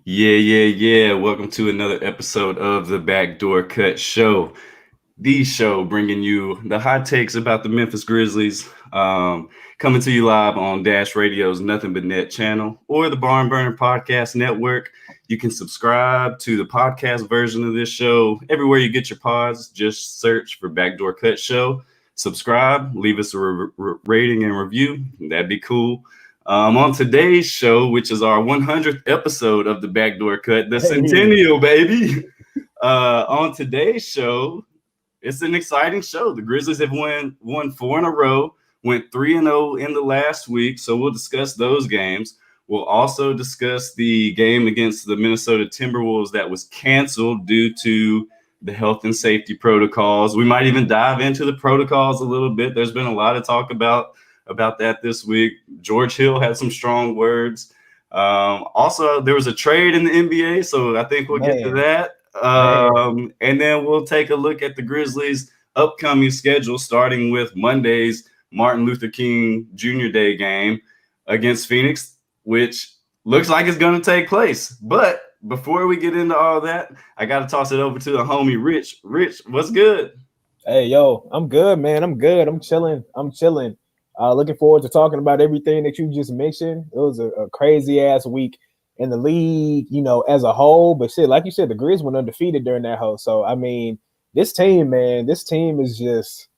Yeah. Welcome to another episode of the Backdoor Cut Show. The show bringing you the hot takes about the Memphis Grizzlies. Coming to you live on Dash Radio's Nothing But Net channel or the Barn Burner Podcast Network. You can subscribe to the podcast version of this show everywhere you get your pods. Just search for Backdoor Cut Show. Subscribe, leave us a rating and review. That'd be cool. On today's show, which is our 100th episode of the Backdoor Cut, the Centennial, baby. On today's show, it's an exciting show. The Grizzlies have won 4 in a row, went 3-0 in the last week. So we'll discuss those games. We'll also discuss the game against the Minnesota Timberwolves that was canceled due to the health and safety protocols. We might even dive into the protocols a little bit. There's been a lot of talk about that this week. George Hill had some strong words. Also, there was a trade in the NBA, so I think we'll get to that. And then we'll take a look at the Grizzlies' upcoming schedule, starting with Monday's Martin Luther King Jr. Day game against Phoenix, which looks like it's going to take place. But before we get into all that, I got to toss it over to the homie Rich. Rich, what's good? Hey, yo, I'm good, man. I'm good. I'm chilling. Looking forward to talking about everything that you just mentioned. It was a crazy ass week in the league, as a whole. But shit, like you said, the Grizz went undefeated during that whole. So I mean, this team is just.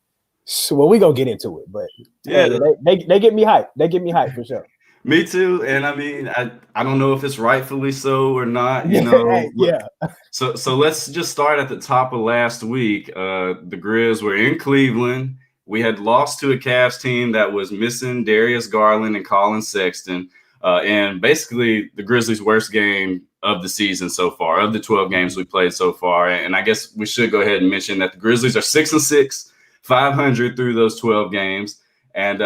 Well, we gonna get into it, but yeah, they get me hyped. They get me hyped for sure. Me too, and I mean, I don't know if it's rightfully so or not. Yeah. So let's just start at the top of last week. The Grizz were in Cleveland. We had lost to a Cavs team that was missing Darius Garland and Colin Sexton, and basically the Grizzlies' worst game of the season so far, of the 12 games we played so far. And I guess we should go ahead and mention that the Grizzlies are 6-6, 500 through those 12 games. And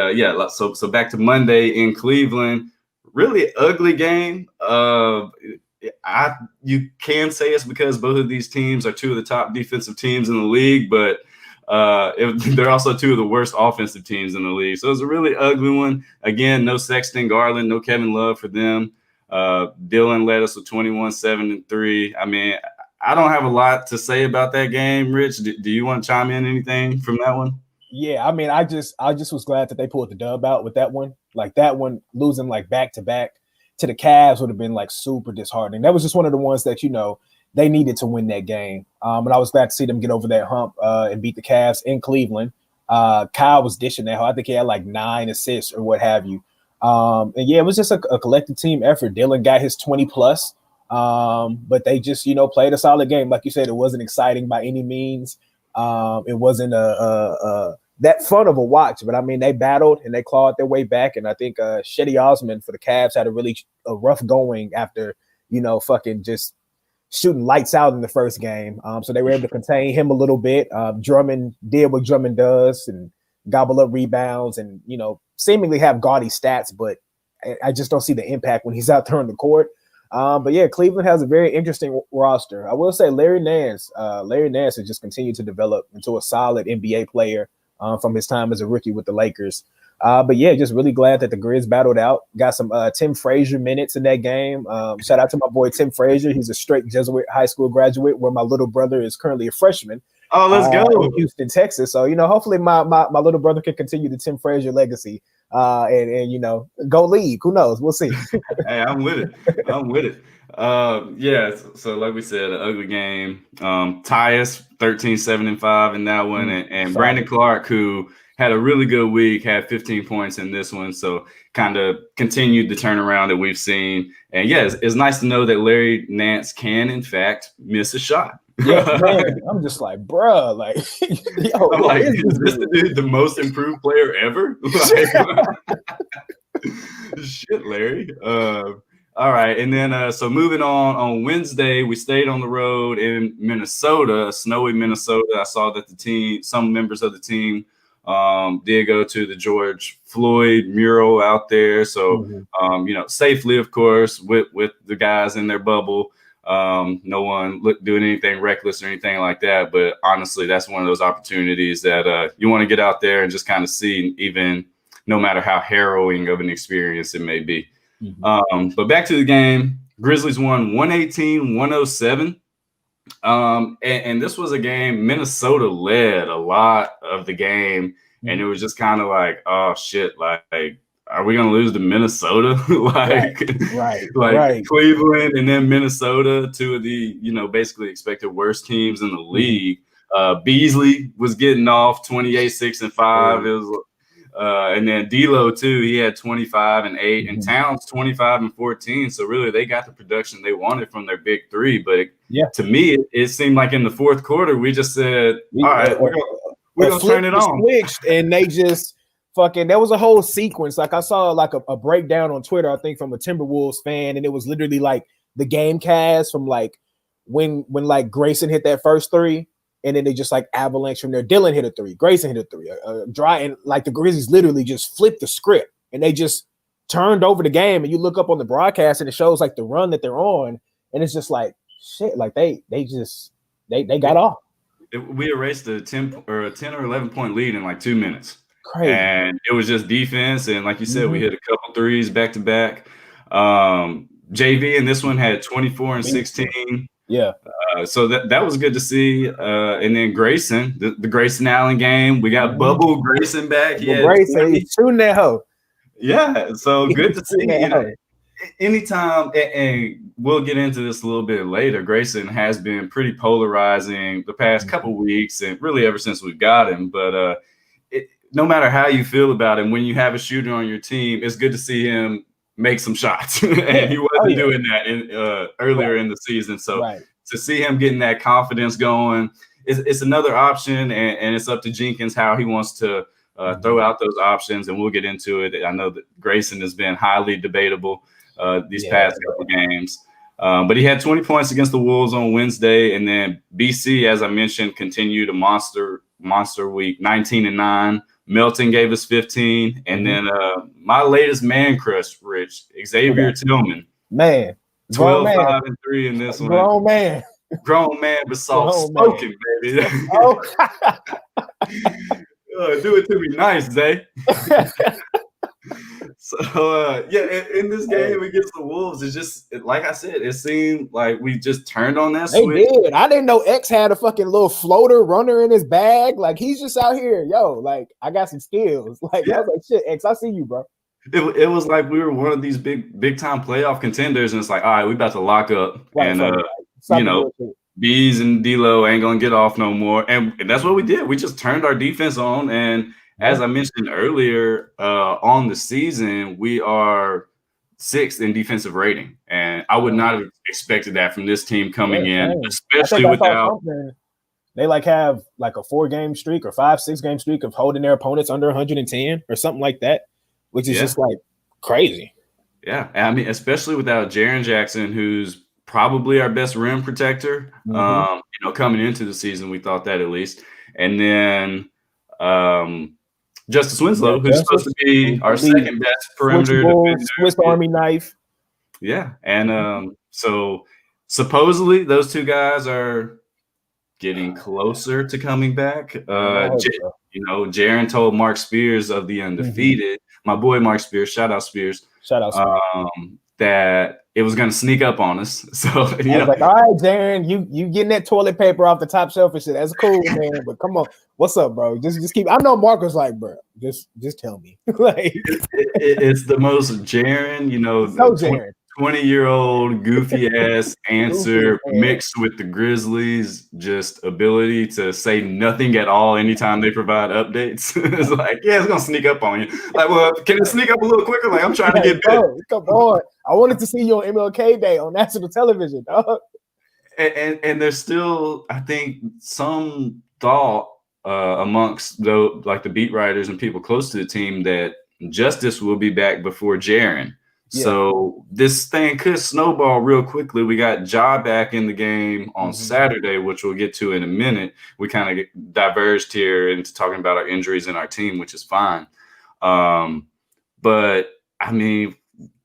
so back to Monday in Cleveland, really ugly game. You can say it's because both of these teams are two of the top defensive teams in the league, but they're also two of the worst offensive teams in the league. So it was a really ugly one. Again, no Sexton, Garland, no Kevin Love for them. Dylan led us with 21, 7, and 3. I mean, I don't have a lot to say about that game. Rich, do you want to chime in anything from that one? Yeah, I mean, I just was glad that they pulled the dub out with that one. Like that one, losing like back to back to the Cavs would have been like super disheartening. That was just one of the ones that they needed to win that game. And I was glad to see them get over that hump and beat the Cavs in Cleveland. Kyle was dishing that. I think he had like 9 assists or what have you. And yeah, it was just a collective team effort. Dylan got his 20 plus, but they just played a solid game. Like you said, it wasn't exciting by any means. It wasn't that fun of a watch, but I mean, they battled and they clawed their way back. And I think Shetty Osman for the Cavs had a rough going after, fucking just shooting lights out in the first game. So they were able to contain him a little bit. Drummond did what Drummond does and gobble up rebounds and, seemingly have gaudy stats, but I just don't see the impact when he's out there on the court. But yeah, Cleveland has a very interesting roster. I will say Larry Nance has just continued to develop into a solid NBA player from his time as a rookie with the Lakers. But yeah, just really glad that the Grizz battled out. Got some Tim Frazier minutes in that game. Shout out to my boy Tim Frazier. He's a straight Jesuit high school graduate where my little brother is currently a freshman. Oh, let's go. In Houston, Texas. So, hopefully my little brother can continue the Tim Frazier legacy and go league. Who knows? We'll see. Hey, I'm with it. Yeah, so like we said, an ugly game. Tyus, 13, 7, and 5 in that one. And Brandon Clark, who had a really good week, had 15 points in this one. So kind of continued the turnaround that we've seen. And yeah, it's nice to know that Larry Nance can, in fact, miss a shot. Yeah, man, I'm just like, bruh, like, yo, I'm like, is this the dude, the most improved player ever? Shit, Larry. All right, and then so moving on Wednesday, we stayed on the road in Minnesota, snowy Minnesota. I saw that some members of the team did go to the George Floyd mural out there. So, safely, of course, with the guys in their bubble. No one doing anything reckless or anything like that. But honestly, that's one of those opportunities that you want to get out there and just kind of see, even no matter how harrowing of an experience it may be. But back to the game. Grizzlies won 118-107. And this was a game Minnesota led a lot of the game, and it was just kind of like, oh shit, like are we gonna lose to Minnesota? Right. Cleveland and then Minnesota, two of the basically expected worst teams in the league. Beasley was getting off 28, 6 and 5. It was and then D'Lo too, he had 25 and 8, and Towns 25 and 14. So really, they got the production they wanted from their big three. But to me, it seemed like in the fourth quarter, we just said, "All right, we're gonna turn it on." Switched, and they just fucking. There was a whole sequence. Like I saw like a breakdown on Twitter, I think from a Timberwolves fan, and it was literally like the game cast from like when like Grayson hit that first three. And then they just like avalanche from there. Dylan hit a three. Grayson hit a three. Dry, and like the Grizzlies literally just flipped the script and they just turned over the game. And you look up on the broadcast and it shows like the run that they're on, and it's just like shit. Like they got off. We erased a 10 or 11 point lead in like 2 minutes. Crazy. And it was just defense. And like you said, we hit a couple threes back to back. JV in this one had 24 and 16. Yeah. So that was good to see. And then Grayson, the Grayson Allen game, we got Bubble Grayson back. Yeah, Grayson, he's shooting that hoe. Yeah, so good to see. Anytime, and we'll get into this a little bit later, Grayson has been pretty polarizing the past couple weeks, and really ever since we got him. But no matter how you feel about him, when you have a shooter on your team, it's good to see him make some shots. And he wasn't doing that earlier in the season. So to see him getting that confidence going, it's another option, and it's up to Jenkins how he wants to throw out those options, and we'll get into it. I know that Grayson has been highly debatable these past couple games. But he had 20 points against the Wolves on Wednesday, and then BC, as I mentioned, continued a monster week, 19-9. Melton gave us 15, and then my latest man crush, Rich, Xavier Tillman. Man. 12, 5, and 3 in this one. Grown man, but soft-spoken, baby. Do it to me nice, Zay. So, in this game against the Wolves, it's just, like I said, it seemed like we just turned on that switch. They did. I didn't know X had a fucking little floater runner in his bag. Like, he's just out here. Yo, like, I got some skills. Like, I was like, shit, X, I see you, bro. It was like we were one of these big time playoff contenders, and it's like, all right, we about to lock up. Bees and D'Lo ain't going to get off no more. And that's what we did. We just turned our defense on, and as I mentioned earlier, on the season, we are 6th in defensive rating, and I would not have expected that from this team coming in, especially without. They like have like a 4-game streak or 5-6 game streak of holding their opponents under 110 or something like that, which is just like crazy. Yeah, I mean, especially without Jaren Jackson, who's probably our best rim protector. Coming into the season, we thought that at least, and then. Justice Winslow, who's supposed to be our second best perimeter defender. Swiss Army knife. Yeah. And so supposedly those two guys are getting closer to coming back. Jaren told Mark Spears of the Undefeated, my boy Mark Spears, shout out Spears, that it was going to sneak up on us. So I was like, all right, Jaren, you getting that toilet paper off the top shelf and shit. That's cool, man. But come on, what's up, bro? Just keep. I know Mark was like, bro, just tell me. Like, it's the most Jaren, Jaren. 20-year-old goofy ass answer mixed with the Grizzlies' just ability to say nothing at all anytime they provide updates. It's like, yeah, it's gonna sneak up on you. Like, well, can it sneak up a little quicker? Like, I'm trying to get bit. Come on. I wanted to see you on MLK Day on national television, dog. And there's still, I think, some thought amongst the beat writers and people close to the team that Justice will be back before Jaren. Yeah. So this thing could snowball real quickly. We got Ja back in the game on Saturday, which we'll get to in a minute. We kind of diverged here into talking about our injuries in our team, which is fine. But I mean,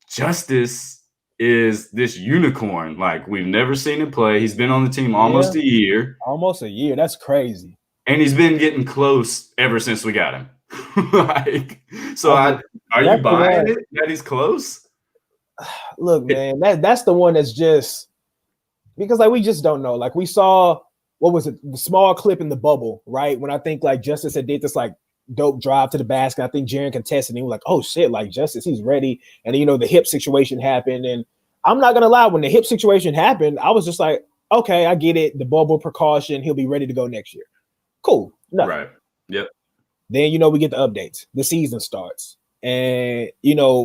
Justice is this unicorn. Like, we've never seen him play. He's been on the team almost a year. Almost a year. That's crazy. And he's been getting close ever since we got him. Are you buying it that he's close? Look, man, that's the one that's just because like we just don't know. Like we saw what was it, the small clip in the bubble, right? When I think like Justice had did this like dope drive to the basket. I think Jaren contested and he was like, oh shit, like Justice, he's ready. And then, the hip situation happened. And I'm not gonna lie, when the hip situation happened, I was just like, okay, I get it. The bubble precaution, he'll be ready to go next year. Cool. Nothing. Right. Yep. Then we get the updates. The season starts. And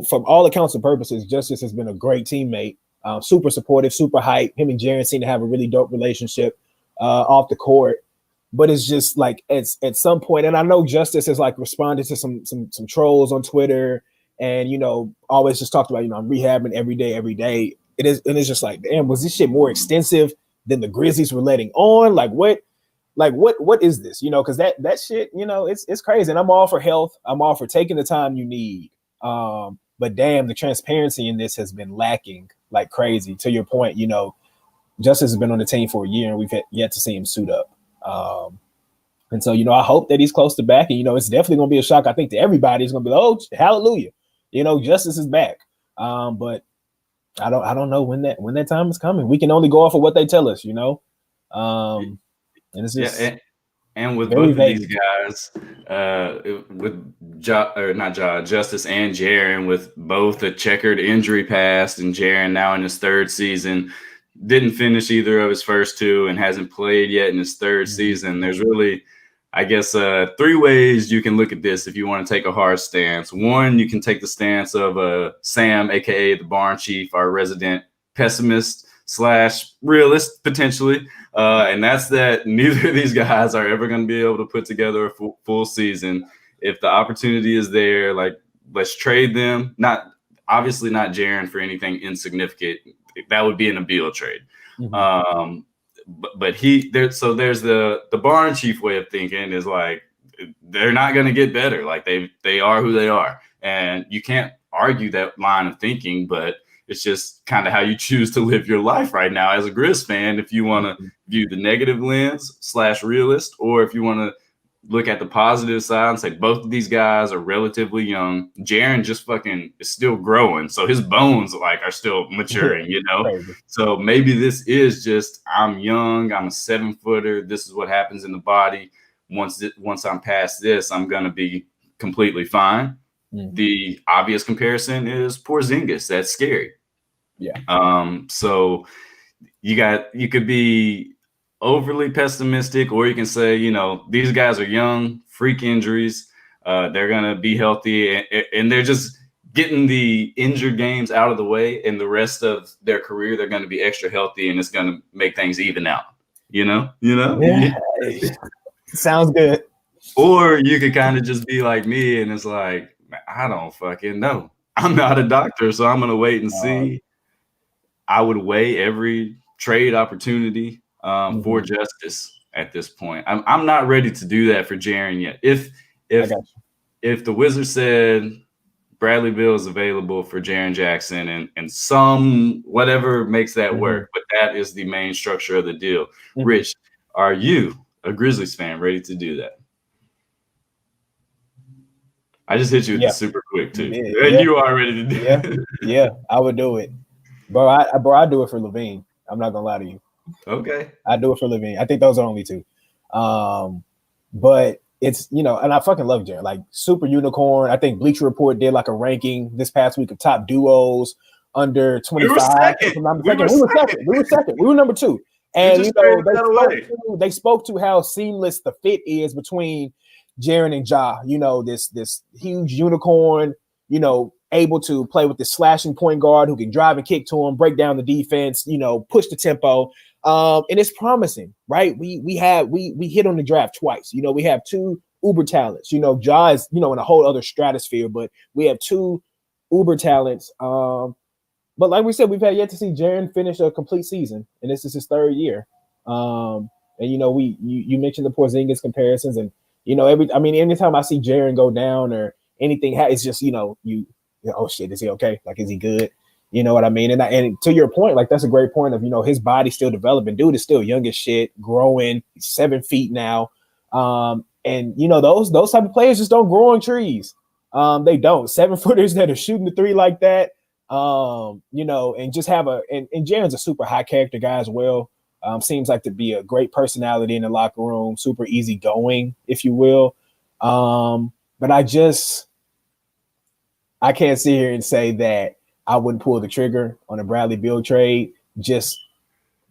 from all accounts and purposes, Justice has been a great teammate. Super supportive, super hype. Him and Jaren seem to have a really dope relationship off the court. But it's just like at some point, and I know Justice has like responded to some trolls on Twitter, and always just talked about I'm rehabbing every day. It's just like, damn, was this shit more extensive than the Grizzlies were letting on? Like what is this? Because that shit, it's crazy. And I'm all for health. I'm all for taking the time you need. But damn, the transparency in this has been lacking like crazy. To your point, Justice has been on the team for a year, and we've yet to see him suit up. And so, I hope that he's close to back. And, it's definitely going to be a shock, I think, to everybody. It's going to be, oh, hallelujah. Justice is back. But I don't know when that time is coming. We can only go off of what they tell us, and it's just and with both of these guys, Justice and Jaren, with both a checkered injury past, and Jaren now in his third season, didn't finish either of his first two and hasn't played yet in his third season. There's really, I guess, three ways you can look at this if you want to take a hard stance. One, you can take the stance of Sam, aka the Barn Chief, our resident pessimist / realist potentially, and that's that neither of these guys are ever going to be able to put together a full season. If the opportunity is there, like, let's trade them. Obviously not Jaren for anything insignificant. That would be an Abeal trade. Mm-hmm. But there's the Barn Chief way of thinking is like, they're not going to get better. Like they are who they are. And you can't argue that line of thinking, but it's just kind of how you choose to live your life right now as a Grizz fan. If you want to view the negative lens / realist, or if you want to look at the positive side and say both of these guys are relatively young. Jaren just fucking is still growing, so his bones are still maturing, So maybe this is just, I'm young, I'm a 7-footer. This is what happens in the body. Once I'm past this, I'm gonna be completely fine. Mm-hmm. The obvious comparison is Porzingis. That's scary. Yeah. So you could be overly pessimistic, or you can say, these guys are young, freak injuries. They're going to be healthy, and they're just getting the injured games out of the way, and the rest of their career, they're going to be extra healthy, and it's going to make things even out, Yeah. Sounds good. Or you could kind of just be like me, and it's like, I don't fucking know. I'm not a doctor, so I'm going to wait and see. I would weigh every trade opportunity for Justice at this point. I'm not ready to do that for Jaren yet. If the Wizards said Bradley Beal is available for Jaren Jackson and some whatever makes that work, but that is the main structure of the deal. Rich, are you, a Grizzlies fan, ready to do that? I just hit you with the super quick too. And you are ready to do it. Yeah, I would do it. Bro, I do it for Levine. I'm not gonna lie to you. Okay. I do it for Levine. I think those are only two. But it's, and I fucking love Jaren. Like, super unicorn. I think Bleacher Report did like a ranking this past week of top duos under 25. We were second. We were number 2. And they spoke to how seamless the fit is between Jaren and Ja. This huge unicorn, able to play with this slashing point guard who can drive and kick to him, break down the defense, push the tempo. And it's promising, right? We hit on the draft twice. We have 2 uber talents. Ja is, in a whole other stratosphere, but we have 2 uber talents. But like we said, we've had yet to see Jaren finish a complete season, and this is his 3rd year. And you mentioned the Porzingis comparisons, and anytime I see Jaren go down or anything, it's just oh shit, is he okay? Like, is he good? You know what I mean? And to your point, like, that's a great point of, his body's still developing. Dude is still young as shit, growing. He's 7 feet now. And those type of players just don't grow on trees. They don't. 7-footers that are shooting the 3 like that, You know, and just have and Jaren's a super high character guy as well. Seems like to be a great personality in the locker room, super easygoing, if you will. But I can't sit here and say that I wouldn't pull the trigger on a Bradley Beal trade just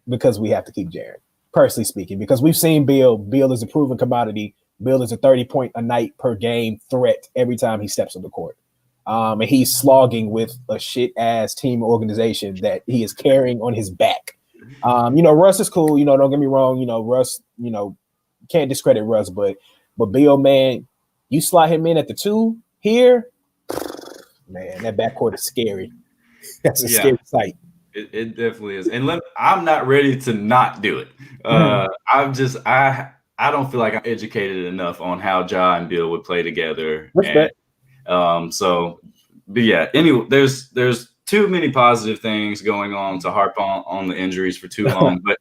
because we have to keep Jaren, personally speaking, because we've seen Beal. Beal is a proven commodity. Beal is a 30-point a night per game threat every time he steps on the court. And he's slogging with a shit ass team organization that he is carrying on his back. You know, Russ is cool. You know, don't get me wrong. You know, Russ, you know, can't discredit Russ, but Beal, man, you slot him in at the 2 here, man, that backcourt is scary. That's a scary sight. It definitely is. And I'm not ready to not do it. I don't feel like I'm educated enough on how Ja and Beal would play together. Respect. But yeah, anyway, there's too many positive things going on to harp on the injuries for too long. But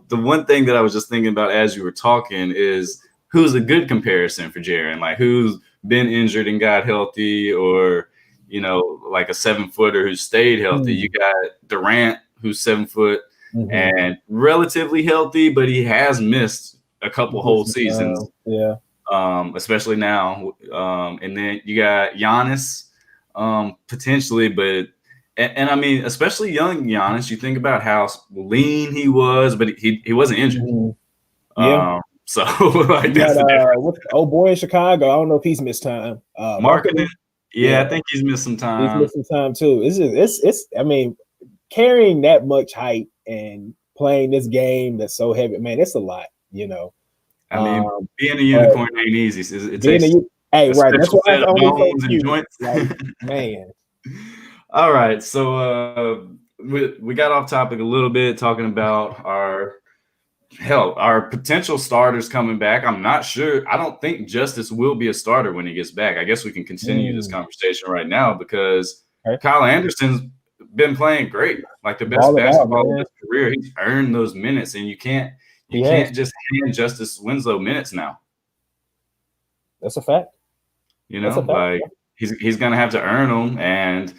the one thing that I was just thinking about as you were talking is who's a good comparison for Jaren, like who's been injured and got healthy, or you know, like a 7-footer who stayed healthy. You got Durant, who's 7 foot and relatively healthy, but he has missed a couple whole seasons. Especially now. And then you got Giannis, potentially, but and I mean, especially young Giannis, you think about how lean he was, but he wasn't injured. So like that's the difference. What's the old boy in Chicago? I don't know if he's missed time. Marketing. Yeah, I think he's missed some time. He's missed some time too. It's I mean, carrying that much height and playing this game that's so heavy, man, it's a lot, you know. I mean, being a unicorn ain't easy. It takes right. That's why set of bones and joints. Like, man. All right. So we got off topic a little bit talking about our potential starters coming back. I'm not sure. I don't think Justice will be a starter when he gets back. I guess we can continue this conversation right now because Kyle Anderson's been playing great, like the best basketball of his career. He's earned those minutes, and you can't just hand Justice Winslow minutes now. That's a fact. You know, like he's gonna have to earn them, and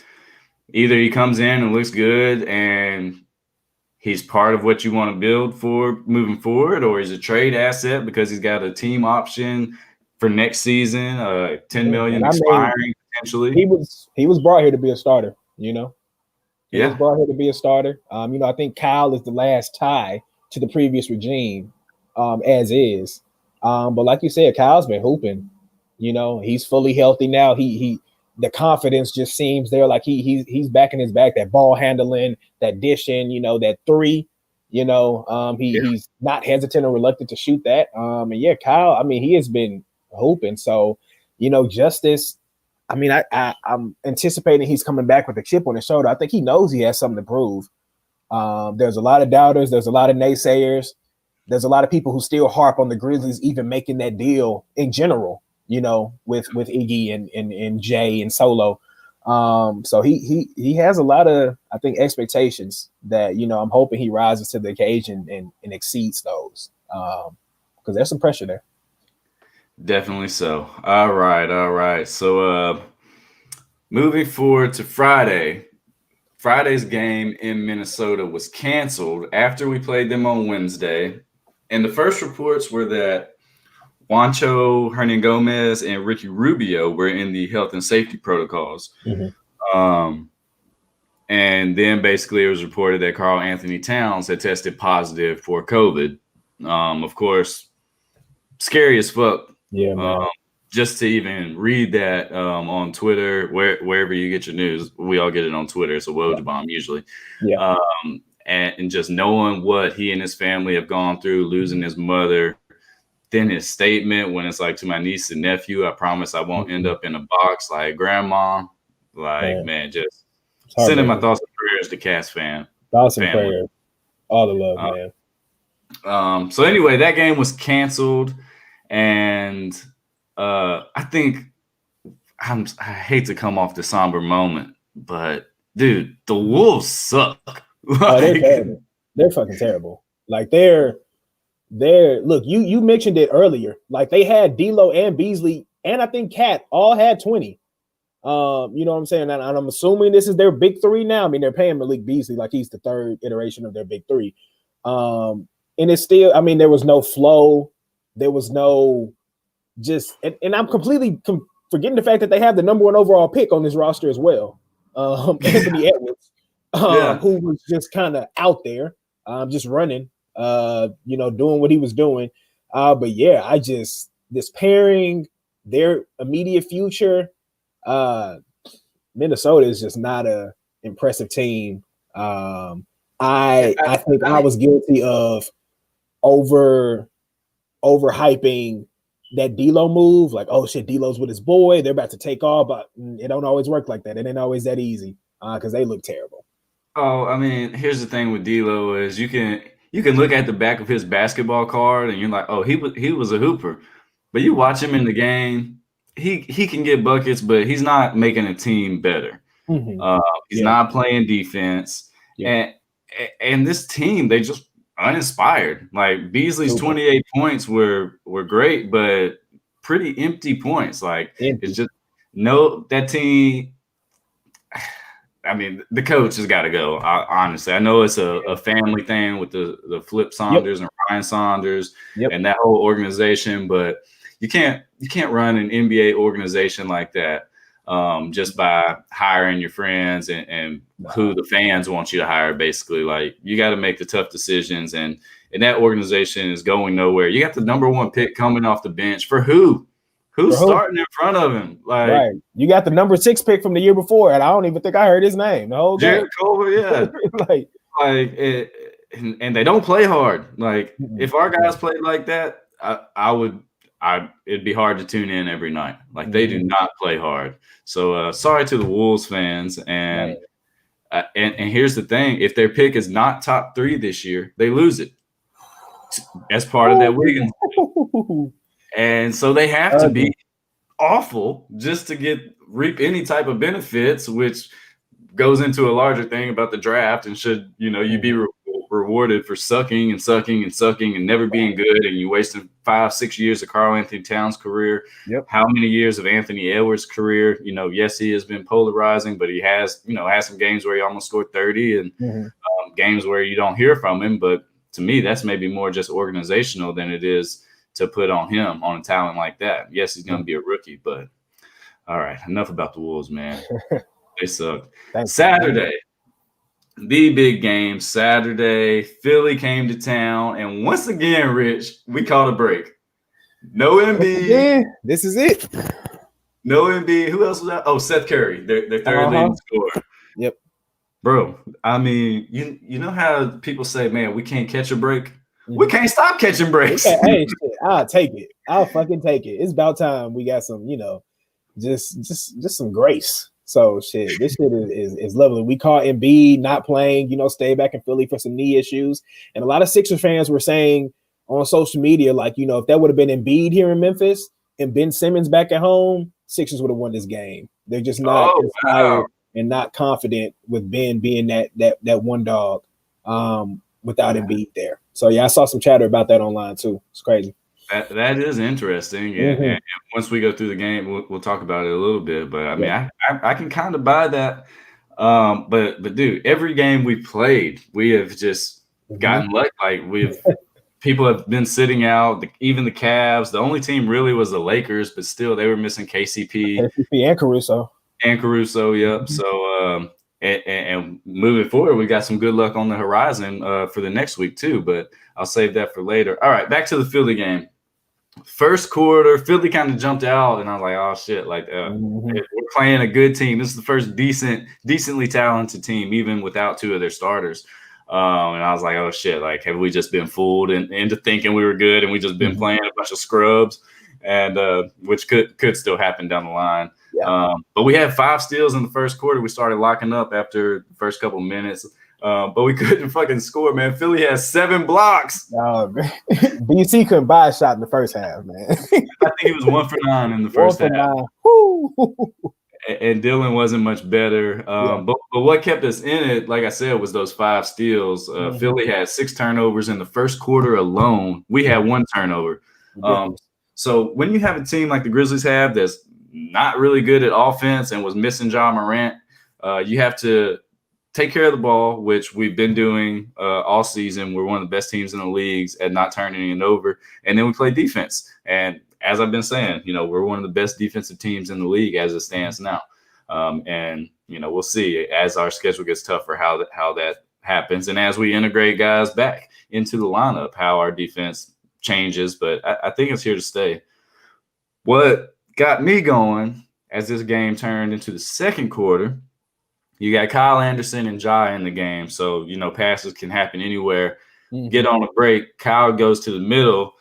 either he comes in and looks good and he's part of what you want to build for moving forward, or he's a trade asset because he's got a team option for next season, $10 million expiring potentially. He was brought here to be a starter, you know. He was brought here to be a starter. You know, I think Kyle is the last tie to the previous regime, as is. But like you said, Kyle's been hooping. You know, he's fully healthy now. The confidence just seems there, like he's back in his back, that ball handling, that dishing, you know, that 3, you know, he's not hesitant or reluctant to shoot that. And Kyle, I mean, he has been hooping. So, you know, Justice, I mean, I'm anticipating he's coming back with a chip on his shoulder. I think he knows he has something to prove. There's a lot of doubters. There's a lot of naysayers. There's a lot of people who still harp on the Grizzlies even making that deal in general, you know, with Iggy and Jay and Solo. So he has a lot of, I think, expectations that, you know, I'm hoping he rises to the occasion and exceeds those, because there's some pressure there. Definitely so. All right. So moving forward to Friday. Friday's game in Minnesota was canceled after we played them on Wednesday. And the first reports were that Juancho Hernangomez and Ricky Rubio were in the health and safety protocols. And then basically it was reported that Karl Anthony Towns had tested positive for COVID. Of course, scary as fuck. Yeah, man. Just to even read that on Twitter, wherever you get your news, we all get it on Twitter. It's a Woj bomb usually. Yeah. And just knowing what he and his family have gone through, losing his mother, then his statement when it's like, to my niece and nephew, I promise I won't end up in a box like grandma. Like, man, just sending my thoughts and prayers to Cass fan. Thoughts and prayers. All the love, man. So anyway, that game was canceled. And I think I hate to come off the somber moment, but dude, the Wolves suck. They're terrible. They're fucking terrible. Like they're look, you mentioned it earlier. Like they had D'Lo and Beasley, and I think Cat all had 20. You know what I'm saying? And I'm assuming this is their big three now. I mean, they're paying Malik Beasley like he's the third iteration of their big three. And it's still, I mean, there was no flow. There was no and I'm completely forgetting the fact that they have the number 1 overall pick on this roster as well. Anthony Edwards, who was just kind of out there, just running, doing what he was doing. But yeah, this pairing, their immediate future, Minnesota is just not a impressive team. I think I was guilty of overhyping that D'Lo move, like, oh shit, D'Lo's with his boy, they're about to take off, but it don't always work like that. It ain't always that easy because they look terrible. Oh, I mean, here's the thing with D'Lo is you can look at the back of his basketball card and you're like, oh, he was a hooper, but you watch him in the game, he can get buckets, but he's not making a team better. He's not playing defense, and this team, they just uninspired. Like Beasley's 28 points were great, but pretty empty points. Like it's just that team. I mean, the coach has got to go. Honestly, I know it's a family thing with the Flip Saunders and Ryan Saunders and that whole organization, but you can't run an NBA organization like that just by hiring your friends and who the fans want you to hire. Basically, like you got to make the tough decisions, and that organization is going nowhere. You got the number 1 pick coming off the bench for who? Who's starting in front of him? Like, right. You got the number 6 pick from the year before, and I don't even think I heard his name. The whole game. Jared Culver, and they don't play hard. Like, if our guys played like that, it'd be hard to tune in every night. Like, they do not play hard. So, sorry to the Wolves fans. And here's the thing: if their pick is not top 3 this year, they lose it. As part of that Wiggins. And so they have to be awful just to reap any type of benefits, which goes into a larger thing about the draft. And should you be rewarded for sucking and never being good, and you wasted 5-6 years of Karl Anthony Towns' career. How many years of Anthony Edwards' career? Yes, he has been polarizing, but he has some games where he almost scored 30 and games where you don't hear from him. But to me, that's maybe more just organizational than it is to put on him on a talent like that. Yes, he's going to be a rookie, but all right, enough about the Wolves, man. They suck. Saturday, the big game. Saturday, Philly came to town, and once again, Rich, we caught a break. No Embiid. Yeah, this is it. No Embiid. Who else was out? Oh, Seth Curry, their third leading scorer. Yep. Bro, I mean, you know how people say, man, we can't catch a break? We can't stop catching breaks. Hey, shit, I'll take it. I'll fucking take it. It's about time we got some, just some grace. So shit, this shit is lovely. We caught Embiid not playing, stay back in Philly for some knee issues. And a lot of Sixers fans were saying on social media, like, if that would have been Embiid here in Memphis and Ben Simmons back at home, Sixers would have won this game. They're just not inspired and not confident with Ben being that one dog without Embiid there. So yeah, I saw some chatter about that online too. It's crazy. That is interesting. And once we go through the game, we'll talk about it a little bit. But I mean, I can kind of buy that. But dude, every game we played, we have just gotten lucky. Like people have been sitting out. Even the Cavs. The only team really was the Lakers, but still they were missing KCP and Caruso. Yep. So and moving forward, we got some good luck on the horizon for the next week too. But I'll save that for later. All right, back to the Philly game. First quarter, Philly kind of jumped out, and I was like, "Oh shit!" Like we're playing a good team. This is the first decently talented team, even without 2 of their starters. And I was like, "Oh shit!" Like, have we just been fooled into thinking we were good, and we just been playing a bunch of scrubs, and which could still happen down the line. Yeah. But we had 5 steals in the first quarter. We started locking up after the first couple minutes. But we couldn't fucking score, man. Philly has 7 blocks. BC couldn't buy a shot in the first half, man. I think he was 1 for 9 in the first half. And Dylan wasn't much better. But what kept us in it, like I said, was those 5 steals. Philly had 6 turnovers in the first quarter alone. We had 1 turnover. So when you have a team like the Grizzlies have that's not really good at offense and was missing Ja Morant. You have to take care of the ball, which we've been doing all season. We're one of the best teams in the leagues at not turning it over. And then we play defense. And as I've been saying, we're one of the best defensive teams in the league as it stands now. And we'll see as our schedule gets tougher how that happens, and as we integrate guys back into the lineup, how our defense changes. But I think it's here to stay. What got me going as this game turned into the second quarter, you got Kyle Anderson and Ja in the game, so passes can happen anywhere. Get on a break, Kyle goes to the middle,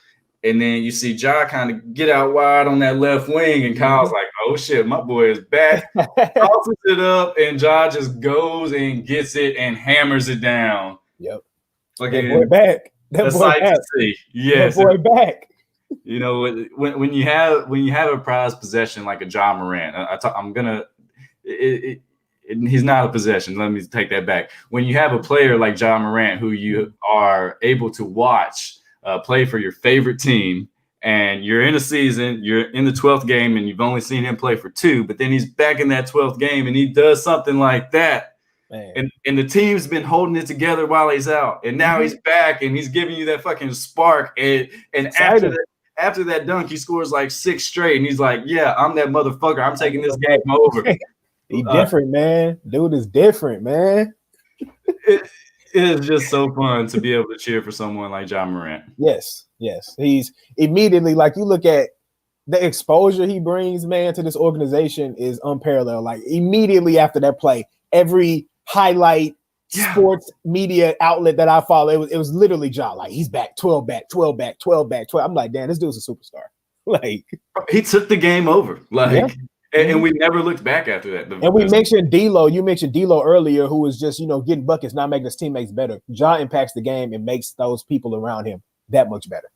and then you see Ja kind of get out wide on that left wing, and Kyle's like, oh shit, my boy is back. Tosses it up, and Ja just goes and gets it and hammers it down. Yep. That boy back. That boy back. To see. Yes. That boy back. When you have a prized possession like a Ja Morant, he's not a possession. Let me take that back. When you have a player like Ja Morant, who you are able to watch play for your favorite team, and you're in a season, you're in the 12th game, and you've only seen him play for 2, but then he's back in that 12th game, and he does something like that. Man. And the team's been holding it together while he's out, and now he's back, and he's giving you that fucking spark. And after that dunk, he scores like 6 straight, and he's like, yeah, I'm that motherfucker. I'm taking this game over. He's different, man. Dude is different, man. It is just so fun to be able to cheer for someone like Ja Morant. Yes. He's immediately, like, you look at the exposure he brings, man, to this organization is unparalleled. Like, immediately after that play, every highlight sports media outlet that I follow, it was literally Ja. Like, he's back, 12 back, 12 back, 12 back, 12. I'm like, damn, this dude's a superstar. Like, he took the game over. Like, and we never looked back after that. And we mentioned D'Lo. You mentioned D'Lo earlier, who was just, getting buckets, not making his teammates better. Ja impacts the game and makes those people around him that much better.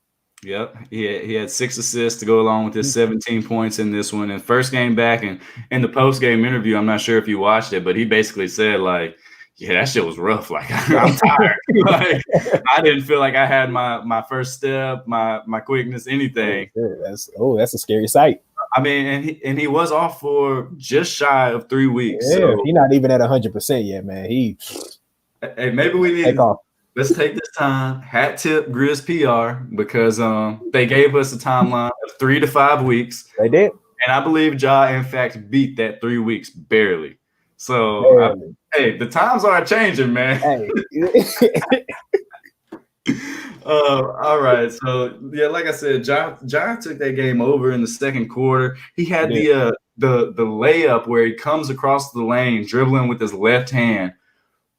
Yep. He had 6 assists to go along with his 17 points in this one. And first game back, and in the post-game interview, I'm not sure if you watched it, but he basically said, like, yeah, that shit was rough. Like, I'm tired. Like, I didn't feel like I had my first step, my quickness, anything. That's a scary sight. I mean, and he was off for just shy of 3 weeks. Yeah, so he's not even at 100% yet, man. Hey, maybe we need let's take this time, hat tip Grizz PR, because they gave us a timeline of 3 to 5 weeks. They did. And I believe Ja, in fact, beat that 3 weeks barely. So, hey, the times are changing, man. Hey. All right. So, yeah, like I said, Ja took that game over in the second quarter. He had the layup where he comes across the lane, dribbling with his left hand.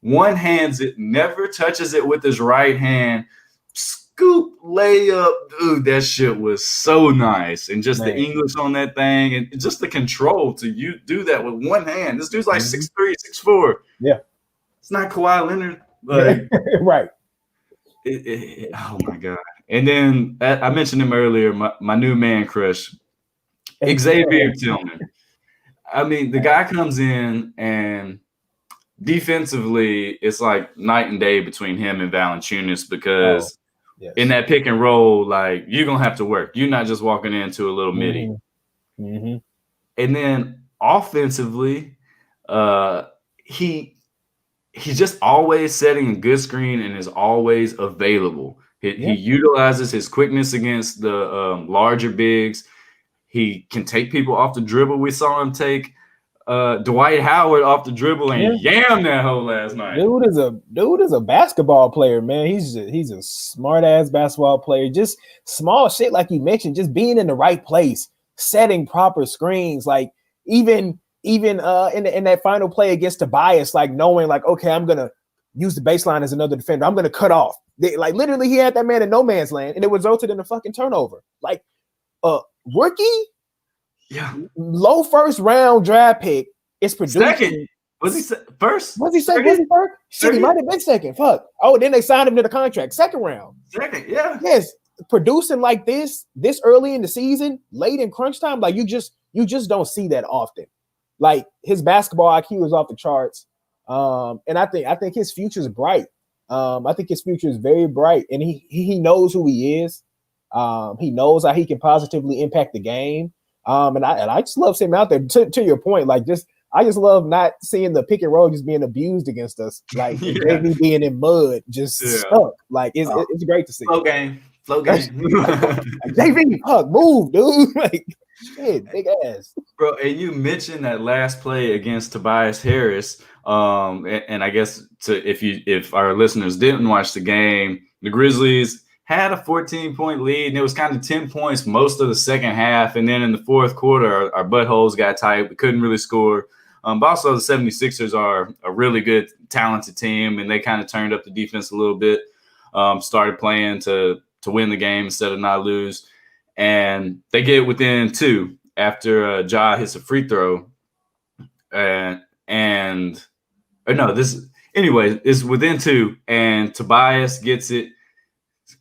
One hands it, never touches it with his right hand. Scoop layup. Dude, that shit was so nice. And just the English on that thing, and just the control to you do that with one hand. This dude's like 6'3", 6'4". Yeah. It's not Kawhi Leonard. Like, right. Oh, my God. And then I mentioned him earlier, my new man crush, Xavier Tillman. I mean, the guy comes in, and defensively, it's like night and day between him and Valanciunas, because in that pick and roll, like, you're going to have to work. You're not just walking into a little midi. Mm-hmm. And then offensively, he's just always setting a good screen and is always available. He utilizes his quickness against the larger bigs. He can take people off the dribble. We saw him take Dwight Howard off the dribble and yam that hole last night. Dude is a basketball player, man. He's a smart ass basketball player. Just small shit like you mentioned, just being in the right place, setting proper screens, like even in that final play against Tobias, like knowing like, okay, I'm gonna use the baseline as another defender. I'm gonna cut off. Like literally, he had that man in no man's land, and it resulted in a fucking turnover. Like rookie. Yeah, low first round draft pick is producing. Second. Was he first? Was he second? Was he first? Shit, he might have been second. Fuck. Oh, then they signed him to the contract. Second round. Second, yeah. Yes, producing like this early in the season, late in crunch time, like you just don't see that often. Like his basketball IQ is off the charts, and I think his future is bright. I think his future is very bright, and he knows who he is. He knows how he can positively impact the game. And I just love seeing him out there. To your point, like I just love not seeing the pick and roll just being abused against us, like Yeah. JV being in mud, just stuck. Like it's great to see. Flow game. JV, fuck, move, dude. Like shit, big ass. Bro, and you mentioned that last play against Tobias Harris. And I guess if our listeners didn't watch the game, the Grizzlies had a 14-point lead, and it was kind of 10 points most of the second half. And then in the fourth quarter, our buttholes got tight. We couldn't really score. But also the 76ers are a really good, talented team, and they kind of turned up the defense a little bit, started playing to win the game instead of not lose. And they get within 2 after Ja hits a free throw. It's within 2, and Tobias gets it,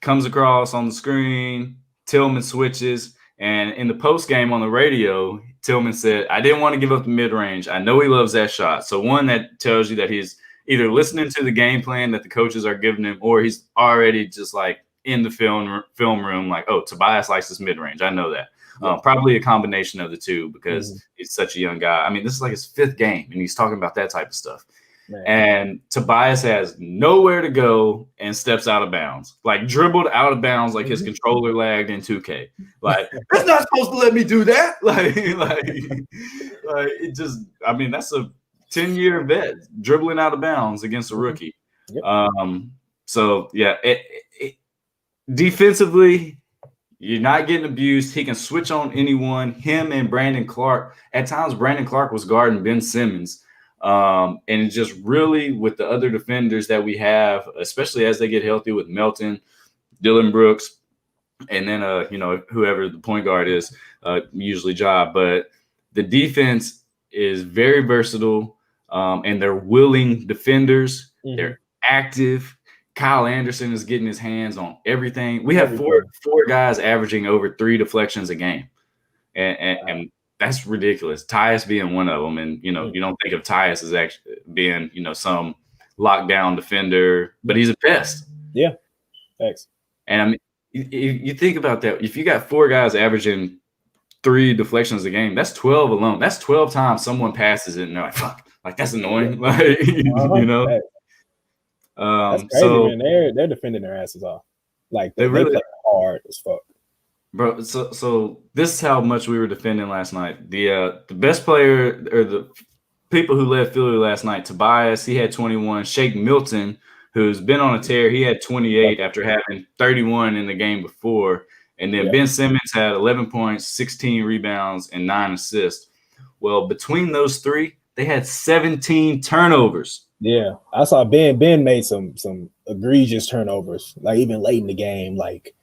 comes across on the screen. Tillman switches, and in the post game on the radio, Tillman said, "I didn't want to give up the mid range. I know he loves that shot." So one, that tells you that he's either listening to the game plan that the coaches are giving him, or he's already just like in the film room, like, oh, Tobias likes this mid range. I know that. Probably a combination of the two, because he's such a young guy. I mean, this is like his 5th game, and he's talking about that type of stuff. Man. And Tobias has nowhere to go and steps out of bounds, like dribbled out of bounds, like his controller lagged in 2K. Like, that's not supposed to let me do that. Like it just, I mean, that's a 10-year vet dribbling out of bounds against a rookie. Yep. So yeah, defensively, you're not getting abused. He can switch on anyone. Him and Brandon Clark. At times, Brandon Clark was guarding Ben Simmons. And just really with the other defenders that we have, especially as they get healthy with Melton, Dylan Brooks, and then, whoever the point guard is, usually Ja. But the defense is very versatile, and they're willing defenders. They're active. Kyle Anderson is getting his hands on everything. We have four guys averaging over 3 deflections a game. And that's ridiculous. Tyus being one of them. And, you don't think of Tyus as actually being, some lockdown defender, but he's a pest. Yeah. Thanks. And I mean, you think about that. If you got 4 guys averaging 3 deflections a game, that's 12 alone. That's 12 times someone passes it and they're like, fuck, like that's annoying. Like, That's crazy, man. They're defending their asses off. Like they really play hard as fuck. Bro, so this is how much we were defending last night. The best player, or the people who led Philly last night, Tobias, he had 21. Shake Milton, who's been on a tear, he had 28 after having 31 in the game before. And then Ben Simmons had 11 points, 16 rebounds, and 9 assists. Well, between those 3, they had 17 turnovers. Yeah, I saw Ben made some egregious turnovers, like even late in the game, like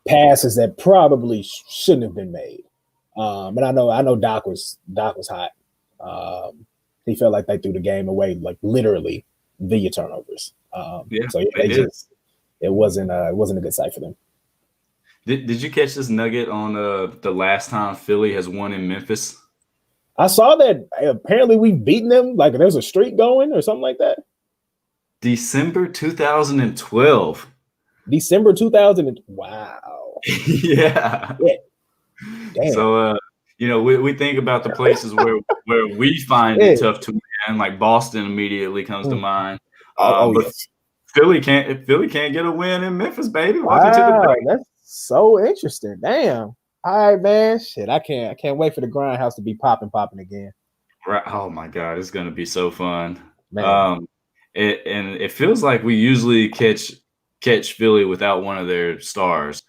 passes that probably shouldn't have been made. And I know Doc was hot. He felt like they threw the game away, like literally via turnovers. It wasn't a good sight for them. Did you catch this nugget on the last time Philly has won in Memphis? I saw that apparently we've beaten them. Like there's a streak going or something like that. December 2012. December 2000. Wow. Yeah. Damn. So we think about the places where we find it tough to win. Like Boston immediately comes to mind. But Philly can't get a win in Memphis, baby. Welcome to the break. That's so interesting. Damn. All right, man. Shit, I can't wait for the Grindhouse to be popping again. Right. Oh my God, it's gonna be so fun. Man. It feels like we usually catch Philly without one of their stars.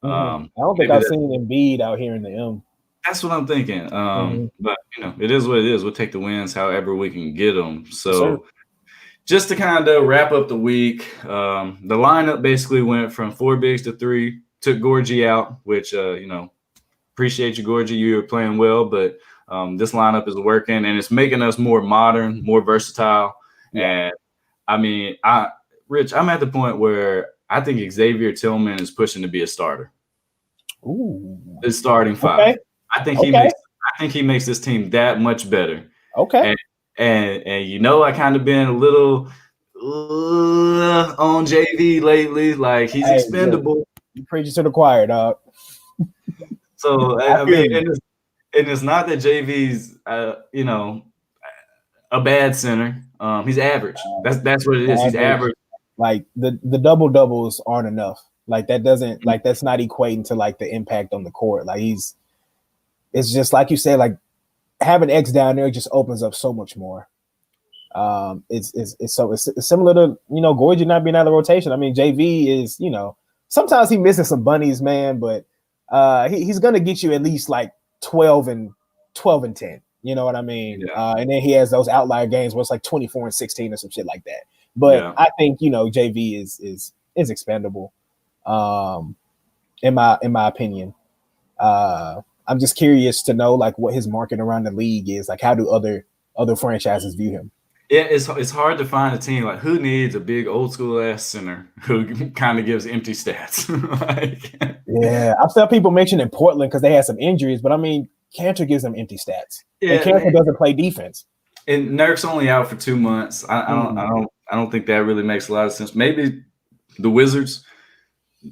I don't think I've seen Embiid out here in the M. That's what I'm thinking. But it is what it is. We'll take the wins however we can get them. So just to kind of wrap up the week, the lineup basically went from 4 bigs to 3. Took Gorgie out, which appreciate you, Gorgie. You're playing well, but this lineup is working, and it's making us more modern, more versatile. And I mean, Rich, I'm at the point where I think Xavier Tillman is pushing to be a starter. Ooh, it's starting 5. Okay. I think he makes this team that much better. Okay. And I kind of been a little on JV lately. Like he's expendable. You preach to the choir, dog. So I mean, And it's not that JV's, a bad center. He's average. That's what it is. He's average. Like the double doubles aren't enough. Like that doesn't like that's not equating to like the impact on the court. Like it's just like you said, like having X down there just opens up so much more. It's similar to Gorgie not being out of the rotation. I mean, JV is sometimes he missing some bunnies, man, but he's gonna get you at least like 12 and 10. You know what I mean? Yeah. And then he has those outlier games where it's like 24 and 16 or some shit like that. But I think JV is expendable. In my opinion. I'm just curious to know like what his market around the league is. Like, how do other franchises view him? Yeah, it's hard to find a team like who needs a big old school ass center who kind of gives empty stats. Yeah, I've seen people mentioning Portland because they had some injuries, but I mean, Cantor gives them empty stats. Yeah, and Cantor doesn't play defense. And Nurk's only out for 2 months. I don't think that really makes a lot of sense. Maybe the Wizards.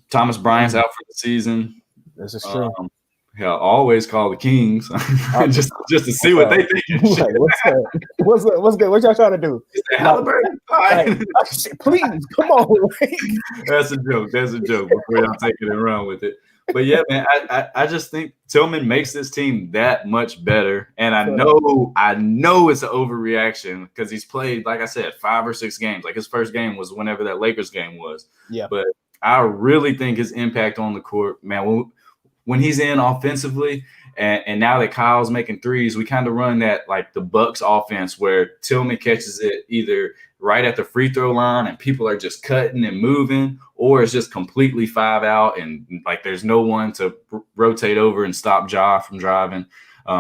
Thomas Bryant's out for the season. This is true. Hell, always call the Kings just to see what they think. Like, what's good? What y'all trying to do? Halliburton? Please, come on. That's a joke. Before y'all take it and run with it. But yeah, man, I just think Tillman makes this team that much better. And I know it's an overreaction because he's played, like I said, 5 or 6 games. Like his first game was whenever that Lakers game was. Yeah. But I really think his impact on the court, man, when he's in offensively, and now that Kyle's making threes, we kind of run that like the Bucks offense where Tillman catches it either right at the free throw line and people are just cutting and moving, or it's just completely 5 out and like there's no one to rotate over and stop Ja from driving.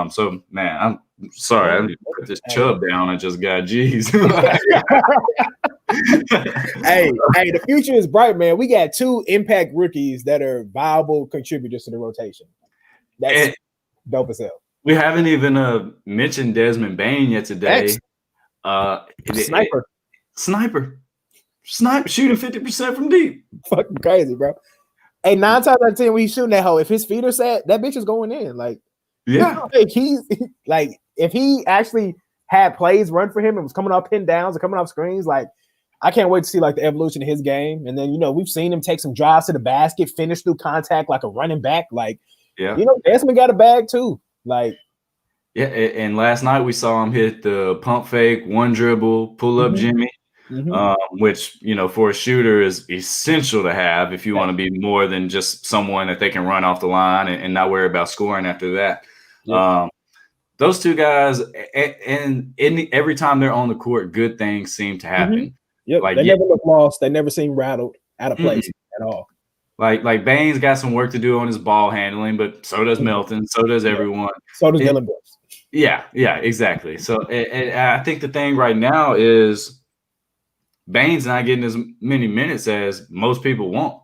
So man, I'm sorry, I didn't put this Chubb down. I just got G's. Hey, the future is bright, man. We got 2 impact rookies that are viable contributors to the rotation. That's dope as hell. We haven't even mentioned Desmond Bane yet today. Sniper, shooting 50% from deep. Fucking crazy, bro. Hey, 9 times out of 10 when he's shooting that hole, if his feet are set, that bitch is going in. Like, yeah. If he actually had plays run for him and was coming off pin downs or coming off screens, like I can't wait to see like the evolution of his game. And then we've seen him take some drives to the basket, finish through contact like a running back. Like, Desmond got a bag too. Like, yeah. And last night we saw him hit the pump fake, 1 dribble, pull up Jimmy, which for a shooter is essential to have if you want to be more than just someone that they can run off the line and not worry about scoring after that. Yep. Those 2 guys, and every time they're on the court, good things seem to happen. Yep. Like, they never look lost. They never seem rattled, out of place at all. Like Bane's got some work to do on his ball handling, but so does Melton. So does everyone. So does Dylan Brooks. Yeah, exactly. So and I think the thing right now is Bane's not getting as many minutes as most people want.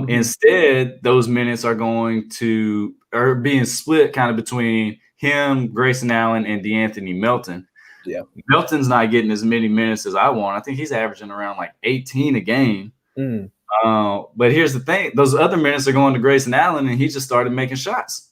Instead, those minutes are being split kind of between him, Grayson Allen, and DeAnthony Melton. Yeah. Melton's not getting as many minutes as I want. I think he's averaging around like 18 a game. But here's the thing. Those other minutes are going to Grayson Allen, and he just started making shots.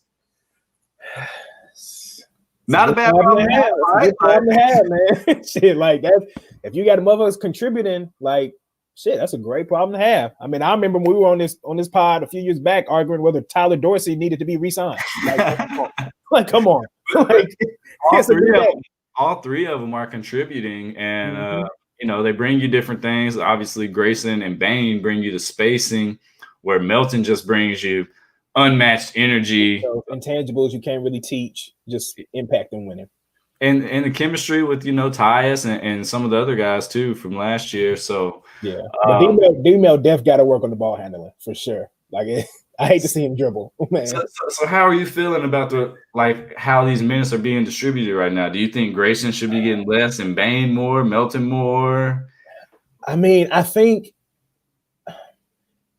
Not a bad problem to have, right? Problem to have, man. Shit, like that. If you got motherfuckers contributing, like shit, that's a great problem to have. I mean, I remember when we were on this pod a few years back arguing whether Tyler Dorsey needed to be re-signed. Like, come on. Like, all 3 of them are contributing, and they bring you different things. Obviously, Grayson and Bane bring you the spacing, where Melton just brings you unmatched energy. So, intangibles you can't really teach, just impact and winning. And the chemistry with Tyus and some of the other guys too from last year. So yeah, but D-Mel def got to work on the ball handling for sure. Like I hate to see him dribble, man. So how are you feeling about how these minutes are being distributed right now? Do you think Grayson should be getting less and Bane more, Melton more? I mean, I think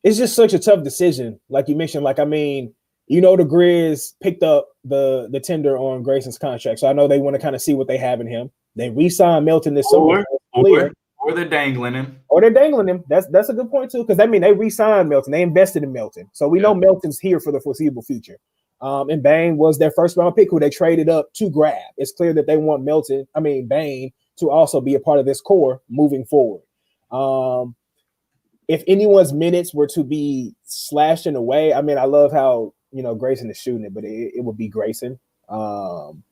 it's just such a tough decision. Like you mentioned, the Grizz picked up the tender on Grayson's contract. So I know they want to kind of see what they have in him. They re-signed Melton this summer. Or they're dangling him. That's a good point too, because they re-signed Melton. They invested in Melton. So we know Melton's here for the foreseeable future. And Bane was their first round pick who they traded up to grab. It's clear that they want Bane to also be a part of this core moving forward. If anyone's minutes were to be slashed in a way, I mean, I love how, Grayson is shooting it, but it would be Grayson. And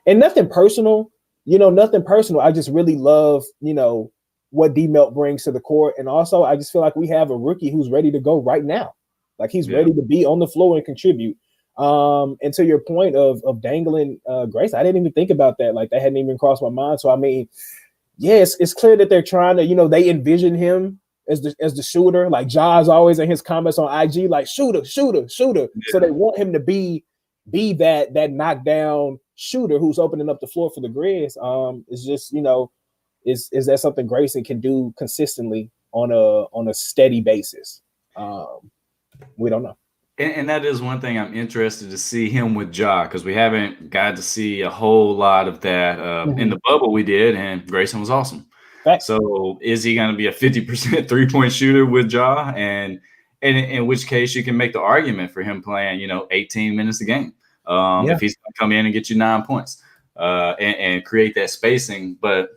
nothing personal, nothing personal. I just really love, what D-Melt brings to the court. And also, I just feel like we have a rookie who's ready to go right now. Like he's ready to be on the floor and contribute. And to your point of dangling Grace, I didn't even think about that. Like that hadn't even crossed my mind. So, I mean, yes, it's clear that they're trying to, they envision him as the shooter. Like Ja's always in his comments on IG, like shooter. Yeah. So they want him to be that knockdown shooter who's opening up the floor for the Grizz. It's just, is that something Grayson can do consistently on a steady basis? We don't know. And that is one thing I'm interested to see him with Ja, because we haven't got to see a whole lot of that. In the bubble we did, and Grayson was awesome. Right. So is he going to be a 50% three-point shooter with Ja? And in which case you can make the argument for him playing, 18 minutes a game. If he's going to come in and get you 9 points and create that spacing. But,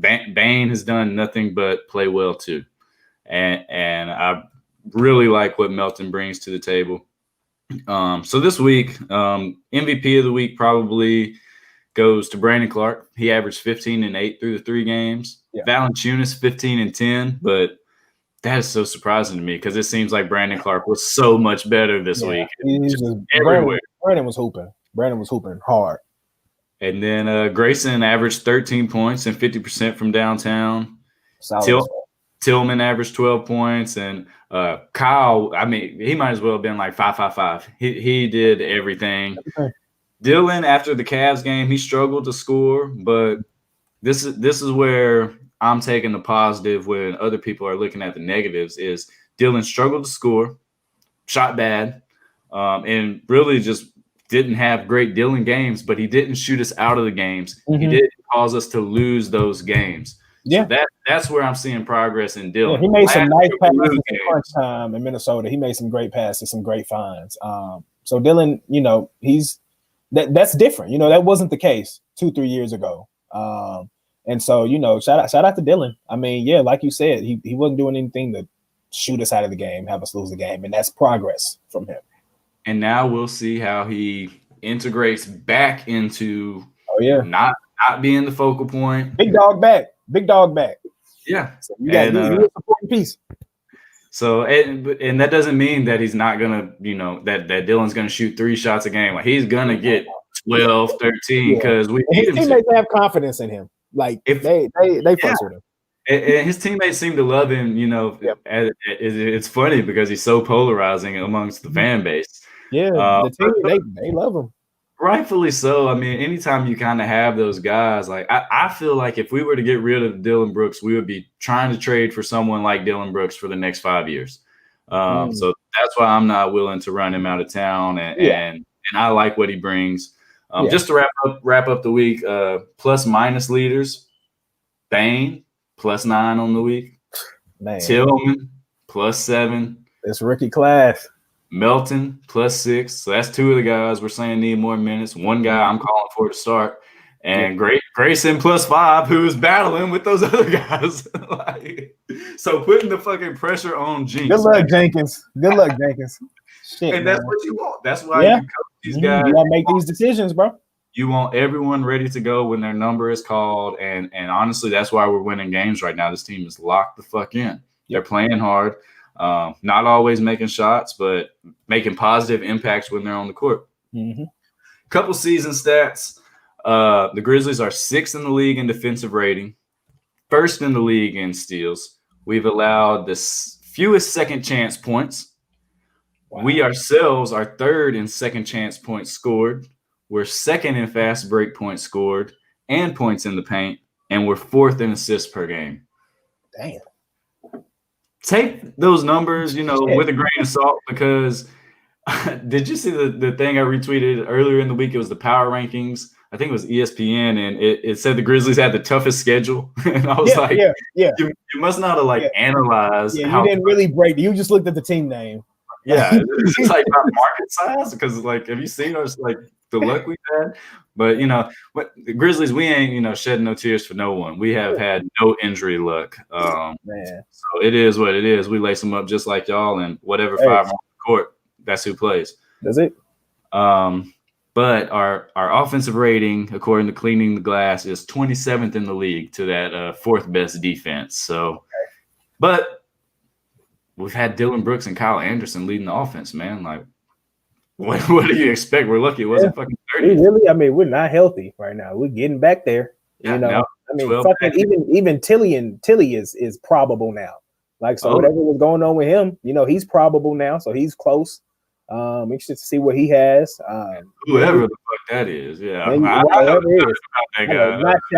Bane has done nothing but play well too. And I really like what Melton brings to the table. So this week, MVP of the week probably goes to Brandon Clark. He averaged 15 and 8 through the 3 games. Yeah. Valanciunas 15 and 10, but that is so surprising to me because it seems like Brandon Clark was so much better this week. Everywhere. Brandon was hooping. Brandon was hooping hard. And then Grayson averaged 13 points and 50% from downtown. Tillman averaged 12 points, and Kyle, I mean, he might as well have been like 5-5-5. He did everything. Dylan, after the Cavs game, he struggled to score, but this is where I'm taking the positive when other people are looking at the negatives. Is Dylan struggled to score, shot bad, and really just didn't have great Dylan games, but he didn't shoot us out of the games. He didn't cause us to lose those games. Yeah, so that's where I'm seeing progress in Dylan. Yeah, he made some nice passes in crunch time in Minnesota. He made some great passes, some great finds. So Dylan, he's that's different. That wasn't the case 2-3 years ago. And so shout out to Dylan. I mean, yeah, like you said, he wasn't doing anything to shoot us out of the game, have us lose the game, and that's progress from him. And now we'll see how he integrates back into not being the focal point. Big dog back. Yeah. So you got a supporting piece. So and that doesn't mean that he's not gonna, that Dylan's gonna shoot 3 shots a game. Like he's gonna get 12, 13 because we need him. His teammates have confidence in him. Like if they fuss with him. And his teammates seem to love him. It's funny because he's so polarizing amongst the fan base. Yeah, the team they love him. Rightfully so. I mean, anytime you kind of have those guys, like I feel like if we were to get rid of Dillon Brooks, we would be trying to trade for someone like Dillon Brooks for the next 5 years. So that's why I'm not willing to run him out of town. And I like what he brings. Just to wrap up the week, plus minus leaders, Bane, +9 on the week. Man. Tillman, +7. It's rookie class. Melton, +6. So that's 2 of the guys we're saying need more minutes. One guy I'm calling for to start. And Grayson +5, who's battling with those other guys. So putting the fucking pressure on Jinx. Good luck, Jenkins. Shit, and that's what you want. That's why you coach these guys. You gotta make these decisions, bro. You want everyone ready to go when their number is called. And honestly, that's why we're winning games right now. This team is locked the fuck in. They're playing hard. Not always making shots, but making positive impacts when they're on the court. Couple season stats. The Grizzlies are 6th in the league in defensive rating, 1st in the league in steals. We've allowed the fewest second chance points. Wow. We ourselves are 3rd in second chance points scored. We're 2nd in fast break points scored and points in the paint, and we're 4th in assists per game. Damn. Take those numbers, with a grain of salt, because did you see the thing I retweeted earlier in the week? It was the power rankings. I think it was ESPN, and it said the Grizzlies had the toughest schedule. And I was you must not have analyzed. Yeah, you didn't really break. You just looked at the team name. Yeah, it's just like our market size because like have you seen us like the luck we've had? But what the Grizzlies, we ain't shedding no tears for no one. We have had no injury luck. Man, So it is what it is. We lace them up just like y'all, and whatever hey, five on the court, that's who plays. that's it. But our offensive rating, according to Cleaning the Glass, is 27th in the league to that fourth best defense. So, but we've had Dylan Brooks and Kyle Anderson leading the offense, man. Like, what do you expect? We're lucky it wasn't fucking 30. We're not healthy right now. We're getting back there. Yeah, now, fucking even Tilly is probable now. Like, so whatever was going on with him, he's probable now. So he's close. Interested to see what he has. Whoever the fuck that is, yeah. I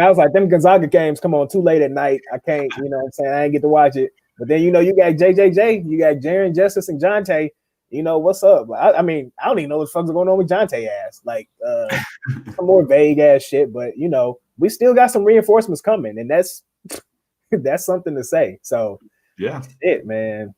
was like, them Gonzaga games come on too late at night. I can't, what I'm saying? I ain't get to watch it. But then, you got JJJ, you got Jaren Justice and Jonte. What's up? I don't even know what the fuck's going on with Jonte ass. Like, some more vague ass shit. But, we still got some reinforcements coming. And that's something to say. So, yeah. Shit, man.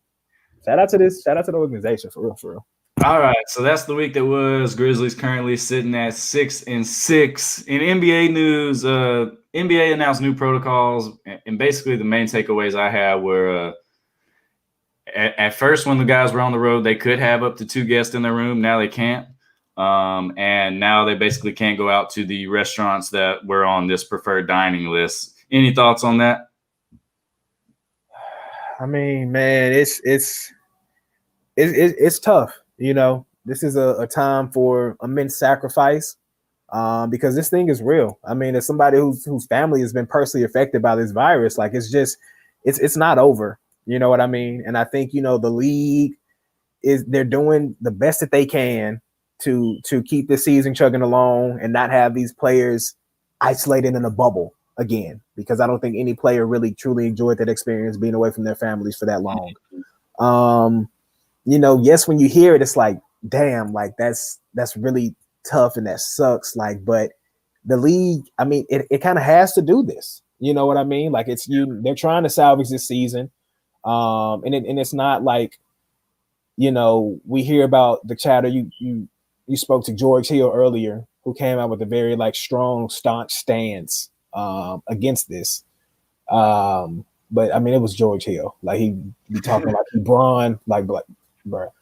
Shout out to the organization, for real. All right, so that's the week that was. Grizzlies currently sitting at 6-6. In NBA news, NBA announced new protocols, and basically the main takeaways I had were at first when the guys were on the road, they could have up to 2 guests in their room. Now they can't, and now they basically can't go out to the restaurants that were on this preferred dining list. Any thoughts on that? I mean, man, it's tough. This is a time for immense sacrifice because this thing is real. I mean, as somebody whose family has been personally affected by this virus, like it's not over. You know what I mean? And I think, the league they're doing the best that they can to keep the season chugging along and not have these players isolated in a bubble again, because I don't think any player really truly enjoyed that experience being away from their families for that long. Yes, when you hear it, it's like, damn, like that's really tough and that sucks. Like, but the league, I mean, it kind of has to do this. You know what I mean? Like they're trying to salvage this season. And it's not like, we hear about the chatter. You spoke to George Hill earlier, who came out with a very strong, staunch stance against this. But I mean, it was George Hill. Like he be talking like he Braun, like bro.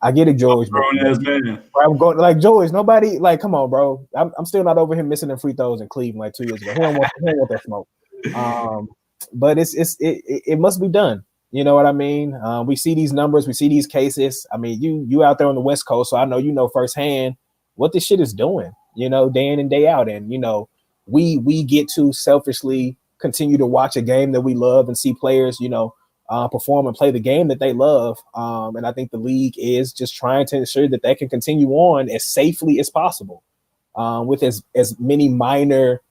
I get it, George. I'm going like George. Nobody come on, bro. I'm still not over him missing them free throws in Cleveland like 2 years ago. He don't want that smoke. But it must be done. You know what I mean? We see these numbers, we see these cases. I mean, you out there on the West Coast, so I know firsthand what this shit is doing. Day in and day out, and we get to selfishly continue to watch a game that we love and see players, perform and play the game that they love. And I think the league is just trying to ensure that they can continue on as safely as possible with as many minor,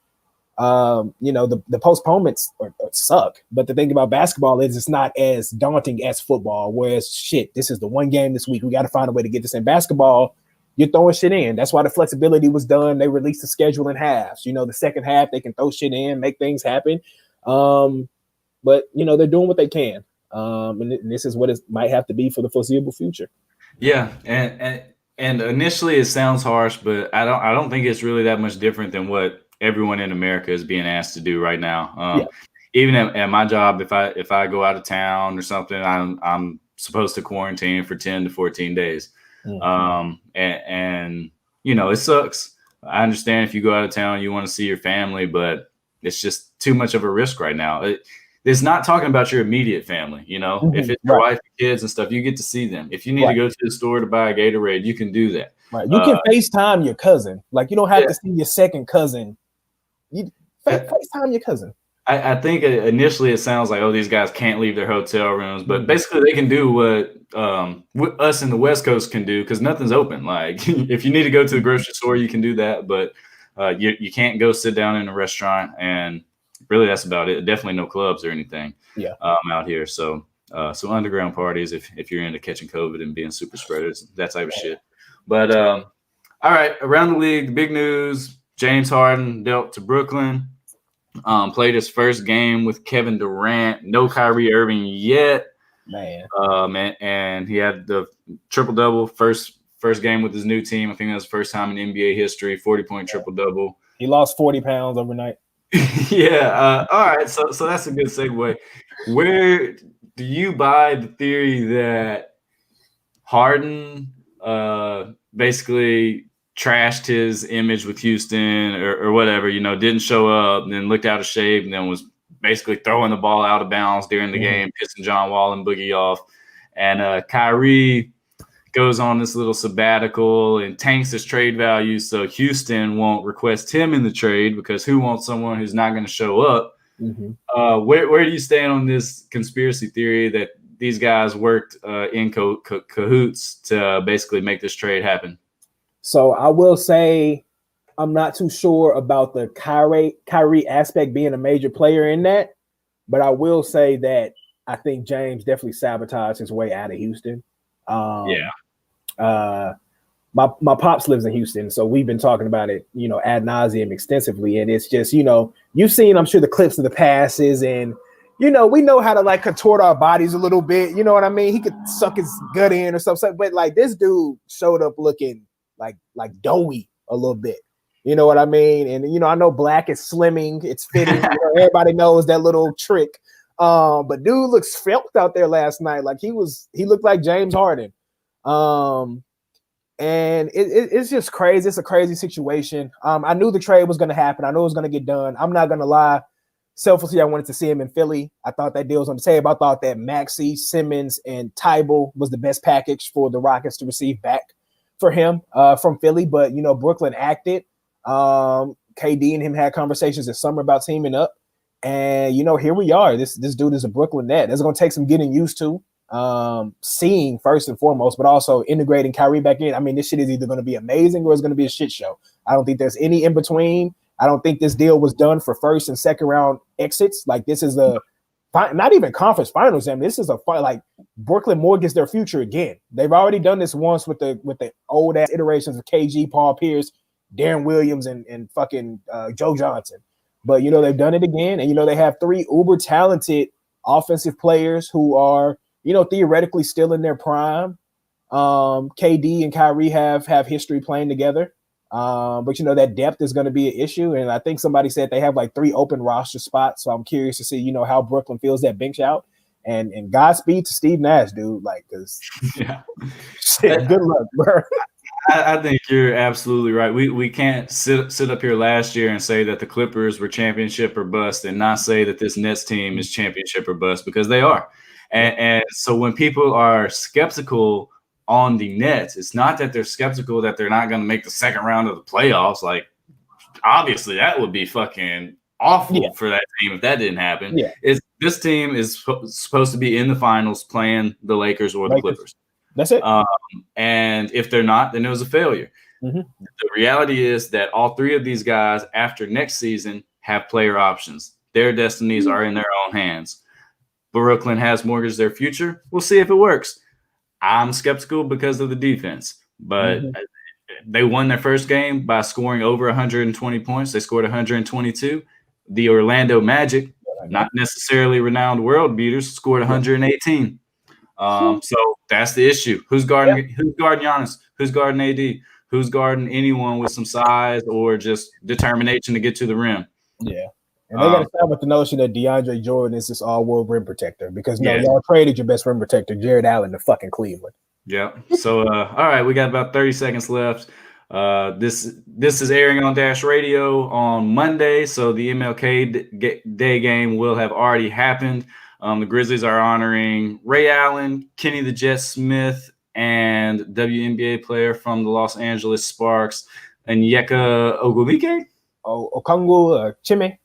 the postponements suck. But the thing about basketball is it's not as daunting as football, whereas shit, this is the one game this week. We got to find a way to get this in. Basketball, you're throwing shit in. That's why the flexibility was done. They released the schedule in halves. The second half, they can throw shit in, make things happen. But they're doing what they can. And this is what it might have to be for the foreseeable future. Yeah, and initially it sounds harsh, but I don't think it's really that much different than what everyone in America is being asked to do right now. Even at my job, if I go out of town or something, I'm supposed to quarantine for 10 to 14 days. And it sucks. I understand if you go out of town, you want to see your family, but it's just too much of a risk right now. It's not talking about your immediate family, if it's your wife and kids and stuff, you get to see them. If you need to go to the store to buy a Gatorade, you can do that. Right. You can FaceTime your cousin. Like, you don't have to see your second cousin. You FaceTime your cousin. I think initially it sounds like, these guys can't leave their hotel rooms, but basically they can do what us in the West Coast can do because nothing's open. Like if you need to go to the grocery store, you can do that, but you can't go sit down in a restaurant, and really that's about it. Definitely no clubs or anything out here. So underground parties if you're into catching COVID and being super spreaders, that type of shit. But all right, around the league, the big news: James Harden dealt to Brooklyn. Played his first game with Kevin Durant. No Kyrie Irving yet. Man. And he had the triple-double first game with his new team. I think that was the first time in NBA history, 40-point triple-double. He lost 40 pounds overnight. Yeah. All right. So that's a good segue. Where do you buy the theory that Harden basically trashed his image with Houston or whatever, didn't show up, and then looked out of shape, and then was basically throwing the ball out of bounds during the game, pissing John Wall and Boogie off. And Kyrie goes on this little sabbatical and tanks his trade value, so Houston won't request him in the trade because who wants someone who's not going to show up? Where do you stand on this conspiracy theory that these guys worked in cahoots to basically make this trade happen? So I will say I'm not too sure about the Kyrie aspect being a major player in that, but I will say that I think James definitely sabotaged his way out of Houston. My pops lives in Houston, so we've been talking about it, ad nauseum extensively. And it's just, you've seen, I'm sure, the clips of the passes, and we know how to like contort our bodies a little bit. You know what I mean? He could suck his gut in or something, but like this dude showed up looking like doughy a little bit. You know what I mean? And I know black is slimming, it's fitting. Everybody knows that little trick. But dude looks felt out there last night. Like he looked like James Harden. And it's just crazy. It's a crazy situation. I knew the trade was going to happen. I knew it was going to get done. I'm not going to lie. Selfishly, I wanted to see him in Philly. I thought that deal was on the table. I thought that Maxey, Simmons, and Tybal was the best package for the Rockets to receive back for him from Philly. But, Brooklyn acted. KD and him had conversations this summer about teaming up. And, here we are. This dude is a Brooklyn net. It's going to take some getting used to. Seeing first and foremost, but also integrating Kyrie back in. I mean, this shit is either going to be amazing or it's going to be a shit show. I don't think there's any in between. I don't think this deal was done for first and second round exits. Like this is not even conference finals. I mean, this is like Brooklyn mortgaged their future again. They've already done this once with the old ass iterations of KG, Paul Pierce, Darren Williams, and fucking Joe Johnson. But they've done it again, and they have three uber talented offensive players who are theoretically still in their prime. KD and Kyrie have history playing together. But that depth is going to be an issue. And I think somebody said they have like 3 open roster spots. So I'm curious to see, how Brooklyn feels that bench out. And Godspeed to Steve Nash, dude. Like, cause shit, good luck, bro. I think you're absolutely right. We can't sit up here last year and say that the Clippers were championship or bust and not say that this Nets team is championship or bust, because they are. And so when people are skeptical on the Nets, it's not that they're skeptical that they're not going to make the second round of the playoffs. Like, obviously, that would be fucking awful for that team if that didn't happen. Yeah. This team is supposed to be in the finals playing the Lakers or the Clippers. That's it. And if they're not, then it was a failure. Mm-hmm. The reality is that all 3 of these guys after next season have player options. Their destinies are in their own hands. Brooklyn has mortgaged their future. We'll see if it works. I'm skeptical because of the defense, but they won their first game by scoring over 120 points. They scored 122. The Orlando Magic, not necessarily renowned world beaters, scored 118. So that's the issue. Who's guarding Giannis? Who's guarding AD? Who's guarding anyone with some size or just determination to get to the rim? Yeah. And they got to start with the notion that DeAndre Jordan is this all-world rim protector, because y'all traded your best rim protector, Jared Allen, to fucking Cleveland. Yeah. So, all right, we got about 30 seconds left. This is airing on Dash Radio on Monday, so the MLK Day game will have already happened. The Grizzlies are honoring Ray Allen, Kenny the Jet Smith, and WNBA player from the Los Angeles Sparks, Onyeka Ogwumike? Okongwu Chime.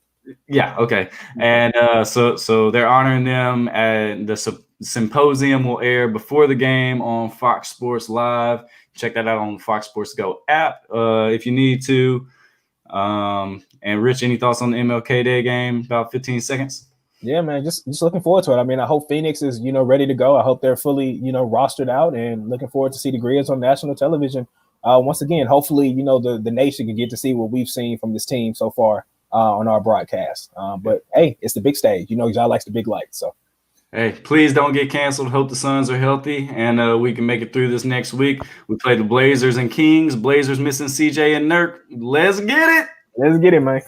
Yeah, okay. And so they're honoring them, and the symposium will air before the game on Fox Sports Live. Check that out on the Fox Sports Go app if you need to. And Rich, any thoughts on the MLK Day game? About 15 seconds. Yeah, man, just looking forward to it. I mean, I hope Phoenix is, ready to go. I hope they're fully, rostered out, and looking forward to see the Grizz on national television. Once again, hopefully, the nation can get to see what we've seen from this team so far on our broadcast. But hey, it's the big stage. Y'all likes the big lights. So Hey, please don't get canceled. Hope the Suns are healthy and we can make it through this next week. We play the Blazers and Kings. Blazers missing CJ and Nurk. Let's get it. Let's get it, man.